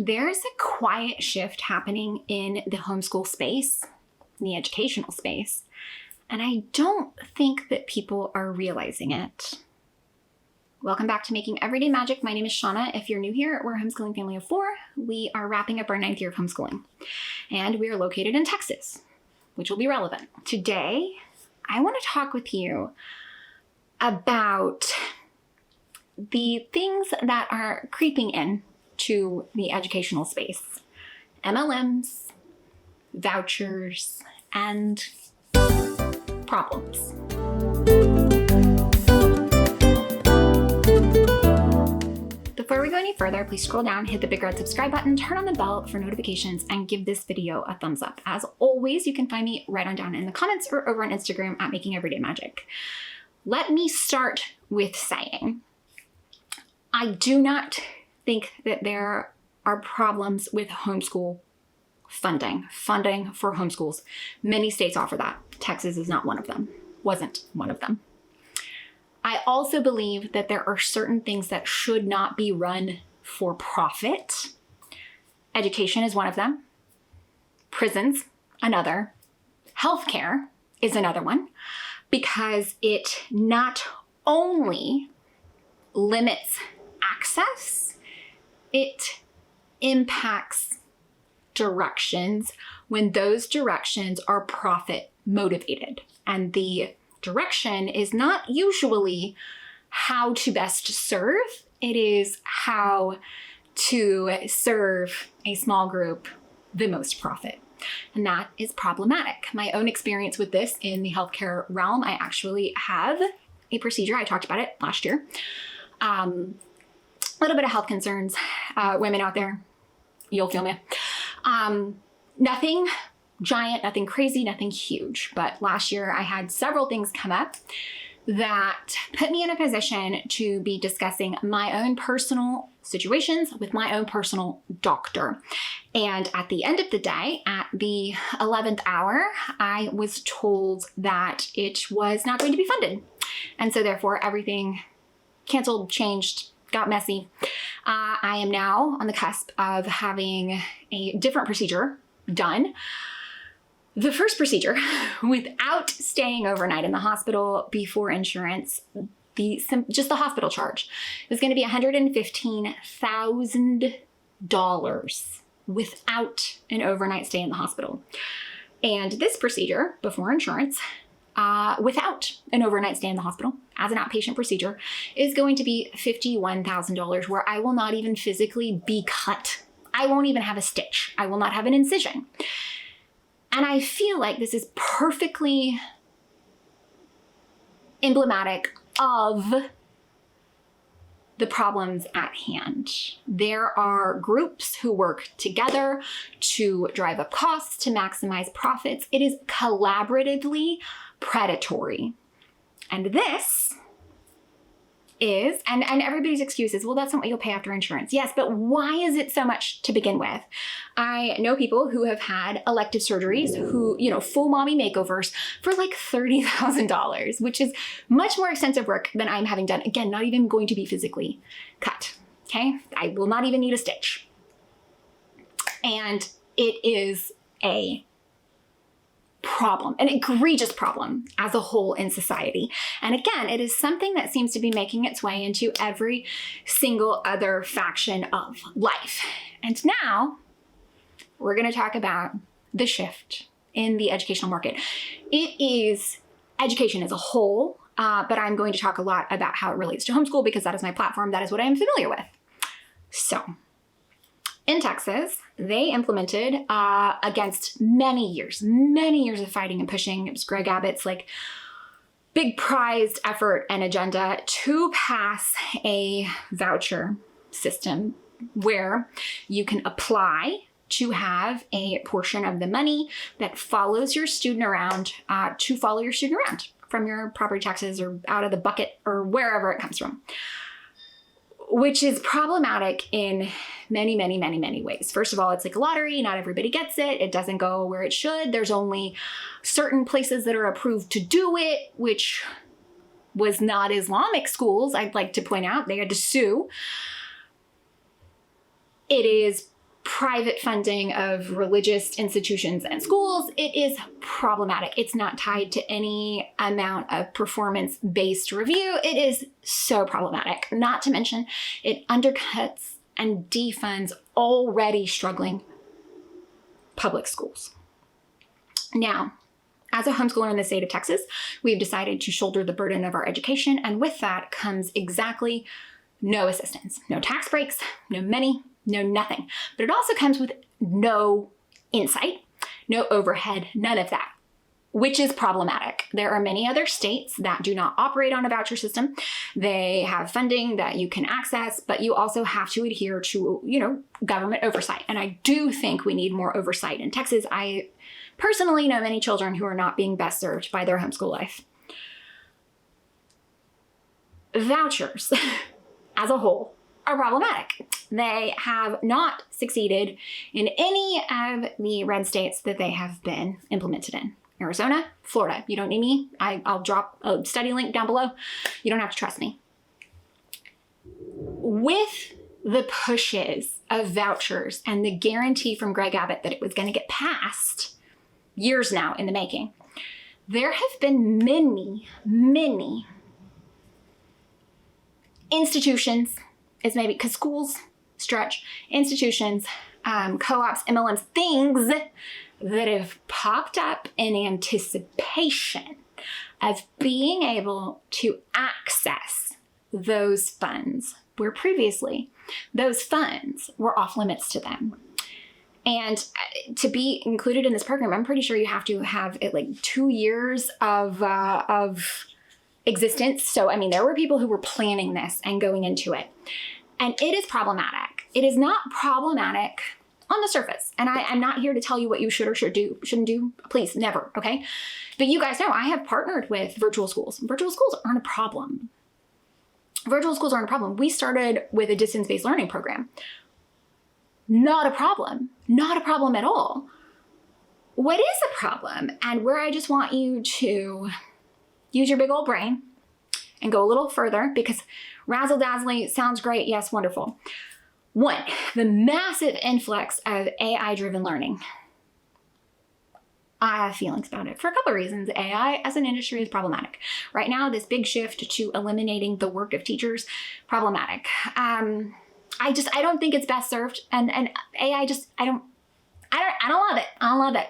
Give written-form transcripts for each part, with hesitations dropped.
There's a quiet shift happening in the homeschool space, in the educational space, and I don't think that people are realizing it. Welcome back to Making Everyday Magic. My name is Shauna. If you're new here, we're a homeschooling family of 4. We are wrapping up our 9th year of homeschooling, and we are located in Texas, which will be relevant. Today, I want to talk with you about the things that are creeping in to the educational space. MLMs, vouchers, and problems. Before we go any further, please scroll down, hit the big red subscribe button, turn on the bell for notifications, and give this video a thumbs up. As always, you can find me right on down in the comments or over on Instagram at Making Everyday Magic. Let me start with saying, I do not think that there are problems with homeschool funding for homeschools. Many states offer that. Texas is not one of them, wasn't one of them. I also believe that there are certain things that should not be run for profit. Education is one of them. Prisons, another. Healthcare is another one, because it not only limits access, it impacts directions when those directions are profit motivated. And the direction is not usually how to best serve, it is how to serve a small group the most profit. And that is problematic. My own experience with this in the healthcare realm, I actually have a procedure. I talked about it last year. A little bit of health concerns. Women out there, you'll feel me. Nothing giant, nothing crazy, nothing huge. But last year I had several things come up that put me in a position to be discussing my own personal situations with my own personal doctor. And at the end of the day, at the 11th hour, I was told that it was not going to be funded. And so therefore everything canceled, changed, got messy. I am now on the cusp of having a different procedure done. The first procedure, without staying overnight in the hospital before insurance, just the hospital charge was going to be $115,000 without an overnight stay in the hospital. And this procedure, before insurance, without an overnight stay in the hospital, as an outpatient procedure, is going to be $51,000, where I will not even physically be cut. I won't even have a stitch. I will not have an incision. And I feel like this is perfectly emblematic of the problems at hand. There are groups who work together to drive up costs, to maximize profits. It is collaboratively predatory. And this is, and everybody's excuse is, well, that's not what you'll pay after insurance. Yes, but why is it so much to begin with? I know people who have had elective surgeries who, full mommy makeovers for like $30,000, which is much more extensive work than I'm having done. Again, not even going to be physically cut, okay? I will not even need a stitch. And it is a problem, an egregious problem as a whole in society. And again, it is something that seems to be making its way into every single other faction of life. And now we're going to talk about the shift in the educational market. It is education as a whole, but I'm going to talk a lot about how it relates to homeschool because that is my platform. That is what I am familiar with. So in Texas, they implemented, against many years of fighting and pushing, it was Greg Abbott's big prized effort and agenda to pass a voucher system where you can apply to have a portion of the money that follows your student around, to follow your student around from your property taxes or out of the bucket or wherever it comes from, which is problematic in many, many, many, many ways. First of all, it's like a lottery. Not everybody gets it. It doesn't go where it should. There's only certain places that are approved to do it, which was not Islamic schools. I'd like to point out they had to sue. It is private funding of religious institutions and schools, it is problematic. It's not tied to any amount of performance-based review. It is so problematic. Not to mention, it undercuts and defunds already struggling public schools. Now, as a homeschooler in the state of Texas, we've decided to shoulder the burden of our education, and with that comes exactly no assistance, no tax breaks, no money, no nothing. But it also comes with no insight, no overhead, none of that, which is problematic. There are many other states that do not operate on a voucher system. They have funding that you can access, but you also have to adhere to, government oversight. And I do think we need more oversight in Texas. I personally know many children who are not being best served by their homeschool life. Vouchers, as a whole, are problematic. They have not succeeded in any of the red states that they have been implemented in. Arizona, Florida. You don't need me. I'll drop a study link down below. You don't have to trust me. With the pushes of vouchers and the guarantee from Greg Abbott that it was going to get passed, years now in the making, there have been many, many institutions, is maybe because schools stretch, institutions, co-ops, MLMs, things that have popped up in anticipation of being able to access those funds where previously those funds were off limits to them. And to be included in this program, I'm pretty sure you have to have it like 2 years of existence. So, I mean, there were people who were planning this and going into it. And it is problematic. It is not problematic on the surface. And I'm not here to tell you what you should or shouldn't do. Please, never, okay? But you guys know I have partnered with virtual schools. Virtual schools aren't a problem. Virtual schools aren't a problem. We started with a distance-based learning program. Not a problem. Not a problem at all. What is a problem, and where I just want you to use your big old brain and go a little further, because razzle-dazzly sounds great. Yes, wonderful. One, the massive influx of AI-driven learning. I have feelings about it for a couple of reasons. AI as an industry is problematic. Right now, this big shift to eliminating the work of teachers, problematic. I don't think it's best served. And AI I don't love it. I don't love it.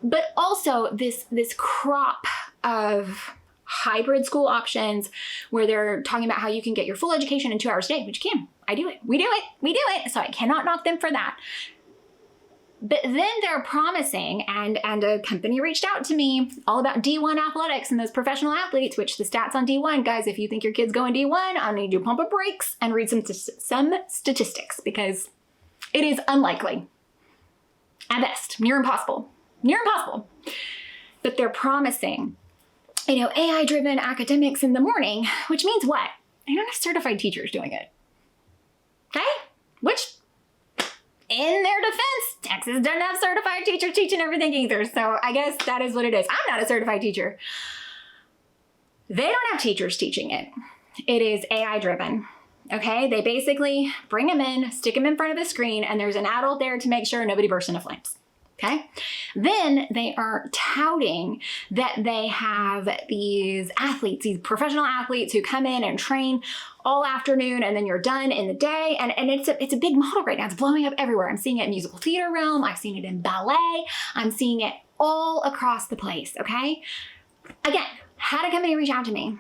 But also this crop of hybrid school options where they're talking about how you can get your full education in 2 hours a day, which you can. I do it. We do it. So I cannot knock them for that. But then they're promising, and a company reached out to me all about D1 athletics and those professional athletes, which the stats on D1, guys, if you think your kid's going D1, I need you to pump up brakes and read some statistics, because it is unlikely. At best, near impossible. Near impossible. But they're promising, AI-driven academics in the morning, which means what? I don't have certified teachers doing it. Okay? Which, in their defense, Texas doesn't have certified teachers teaching everything either. So I guess that is what it is. I'm not a certified teacher. They don't have teachers teaching it. It is AI-driven. Okay? They basically bring them in, stick them in front of the screen, and there's an adult there to make sure nobody bursts into flames. Okay? Then they are touting that they have these athletes, these professional athletes who come in and train all afternoon, and then you're done in the day. And it's a big model right now. It's blowing up everywhere. I'm seeing it in musical theater realm. I've seen it in ballet. I'm seeing it all across the place. Okay? Again, had a company reach out to me.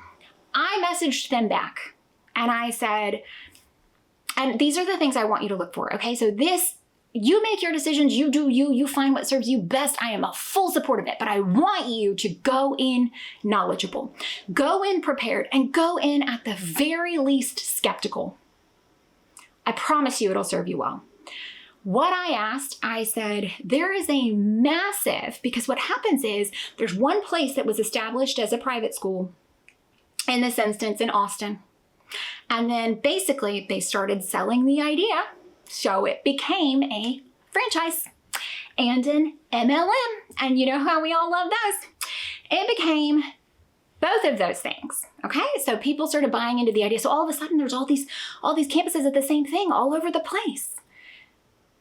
I messaged them back and I said, and these are the things I want you to look for. Okay? So you make your decisions, you do you find what serves you best. I am a full support of it, but I want you to go in knowledgeable, go in prepared, and go in at the very least skeptical. I promise you it'll serve you well. What I asked, I said, there is a massive, because what happens is there's one place that was established as a private school, in this instance in Austin. And then basically they started selling the idea. So it became a franchise and an MLM. And you know how we all love those. It became both of those things. Okay, so people started buying into the idea. So all of a sudden there's all these campuses of the same thing all over the place.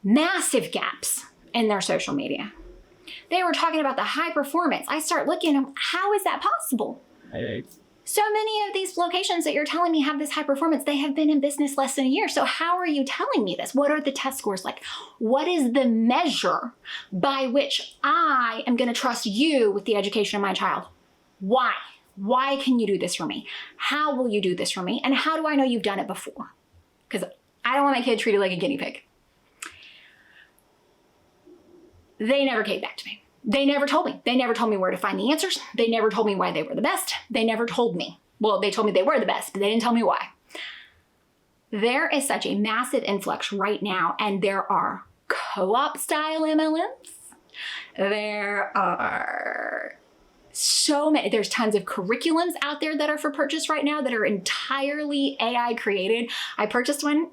massive gaps in their social media. They were talking about the high performance. I start looking at them, how is that possible? So many of these locations that you're telling me have this high performance, they have been in business less than a year. So how are you telling me this? What are the test scores like? What is the measure by which I am going to trust you with the education of my child? Why? Why can you do this for me? How will you do this for me? And how do I know you've done it before? Because I don't want my kid treated like a guinea pig. They never came back to me. They never told me. They never told me where to find the answers. They never told me why they were the best. They never told me. Well, they told me they were the best, but they didn't tell me why. There is such a massive influx right now, and there are co-op style MLMs. There are so many. There's tons of curriculums out there that are for purchase right now that are entirely AI created. I purchased one,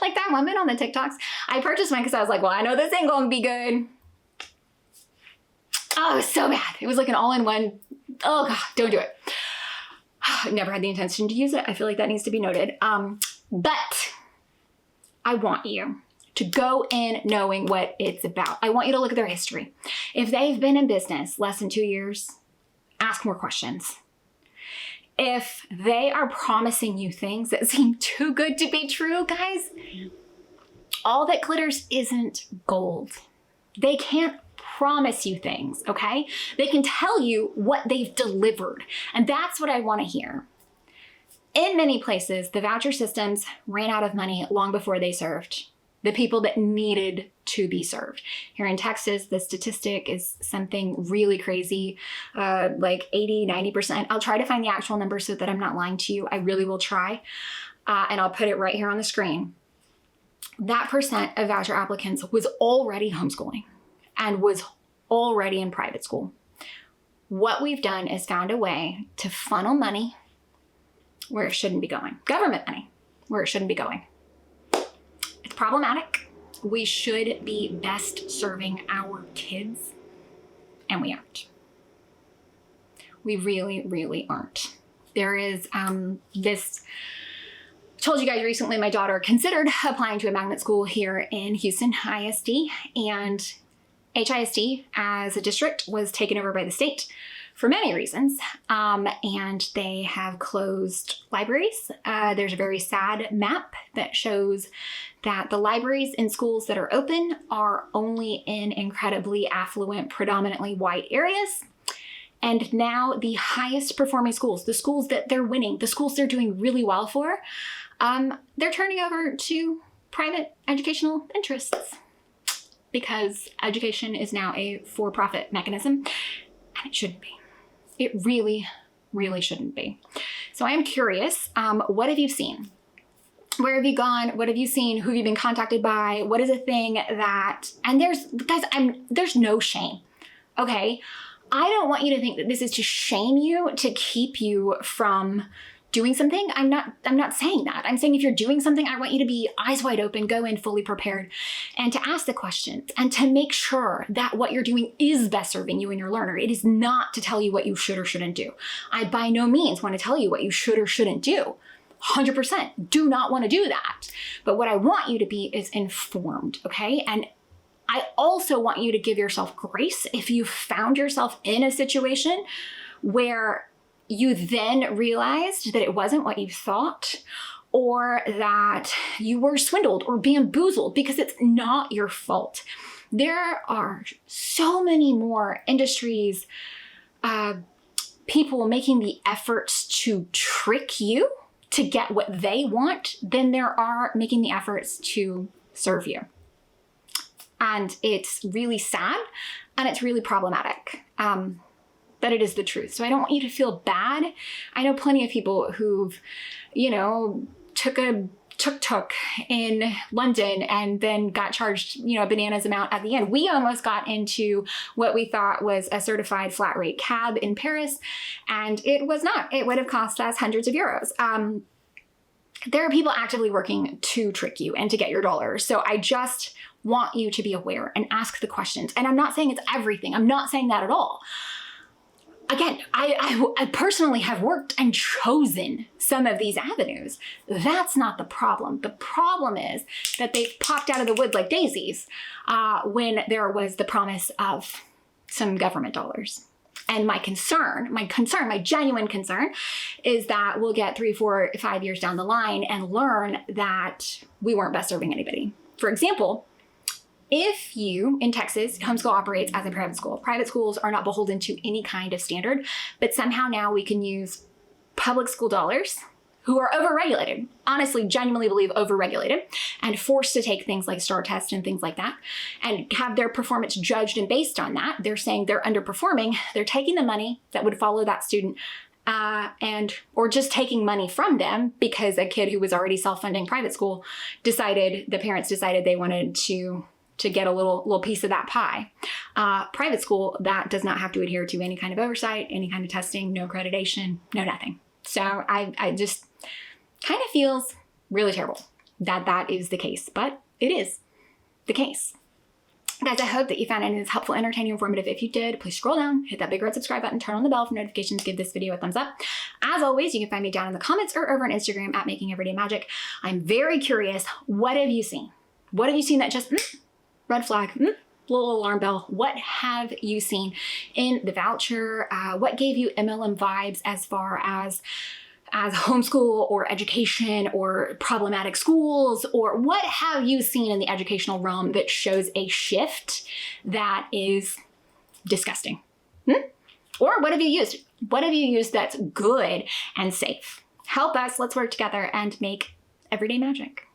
like that woman on the TikToks. I purchased one because I was like, well, I know this ain't gonna be good. Oh, it was so bad. It was like an all-in-one. Oh God, don't do it. I never had the intention to use it. I feel like that needs to be noted. But I want you to go in knowing what it's about. I want you to look at their history. If they've been in business less than 2 years, ask more questions. If they are promising you things that seem too good to be true, guys, all that glitters isn't gold. They can't promise you things, okay? They can tell you what they've delivered, and that's what I want to hear. In many places, the voucher systems ran out of money long before they served the people that needed to be served. Here in Texas, the statistic is something really crazy, like 80, 90%. I'll try to find the actual number so that I'm not lying to you. I really will try, and I'll put it right here on the screen. That percent of voucher applicants was already homeschooling and was already in private school. What we've done is found a way to funnel money where it shouldn't be going. Government money where it shouldn't be going. It's problematic. We should be best serving our kids, and we aren't. We really, really aren't. There is this, I told you guys recently, my daughter considered applying to a magnet school here in Houston, ISD, and HISD as a district was taken over by the state for many reasons, and they have closed libraries. There's a very sad map that shows that the libraries in schools that are open are only in incredibly affluent, predominantly white areas. And now the highest performing schools, the schools that they're winning, the schools they're doing really well for, they're turning over to private educational interests because education is now a for-profit mechanism, and it shouldn't be. It really, really shouldn't be. So I am curious, what have you seen? Where have you gone? What have you seen? Who have you been contacted by? What is a thing that, and there's no shame, okay? I don't want you to think that this is to shame you, to keep you from doing something. I'm not saying that. I'm saying if you're doing something, I want you to be eyes wide open, go in fully prepared, and to ask the questions and to make sure that what you're doing is best serving you and your learner. It is not to tell you what you should or shouldn't do. I by no means want to tell you what you should or shouldn't do. 100% do not want to do that. But what I want you to be is informed, okay? And I also want you to give yourself grace if you found yourself in a situation where you then realized that it wasn't what you thought, or that you were swindled or bamboozled, because it's not your fault. There are so many more industries, people making the efforts to trick you to get what they want than there are making the efforts to serve you. And it's really sad and it's really problematic. But it is the truth. So I don't want you to feel bad. I know plenty of people who've, took a tuk-tuk in London and then got charged, a bananas amount at the end. We almost got into what we thought was a certified flat rate cab in Paris, and it was not. It would have cost us hundreds of euros. There are people actively working to trick you and to get your dollars. So I just want you to be aware and ask the questions. And I'm not saying it's everything. I'm not saying that at all. again, I personally have worked and chosen some of these avenues. That's not the problem. The problem is that they've popped out of the wood like daisies when there was the promise of some government dollars. And my genuine concern is that we'll get 3, 4, 5 years down the line and learn that we weren't best serving anybody. For example, if you, in Texas, homeschool operates as a private school. Private schools are not beholden to any kind of standard, but somehow now we can use public school dollars who are overregulated, honestly, genuinely believe overregulated, and forced to take things like STAR tests and things like that, and have their performance judged and based on that. They're saying they're underperforming. They're taking the money that would follow that student or just taking money from them because a kid who was already self-funding private school the parents decided they wanted to get a little piece of that pie. Private school, that does not have to adhere to any kind of oversight, any kind of testing, no accreditation, no nothing. So I just kind of feels really terrible that is the case, but it is the case. Guys, I hope that you found it as helpful, entertaining, informative. If you did, please scroll down, hit that big red subscribe button, turn on the bell for notifications, give this video a thumbs up. As always, you can find me down in the comments or over on Instagram at Making Everyday Magic. I'm very curious, what have you seen? What have you seen that just, red flag, little alarm bell? What have you seen in the voucher? What gave you MLM vibes as far as homeschool or education or problematic schools? Or what have you seen in the educational realm that shows a shift that is disgusting? Or what have you used? What have you used that's good and safe? Help us, let's work together and make everyday magic.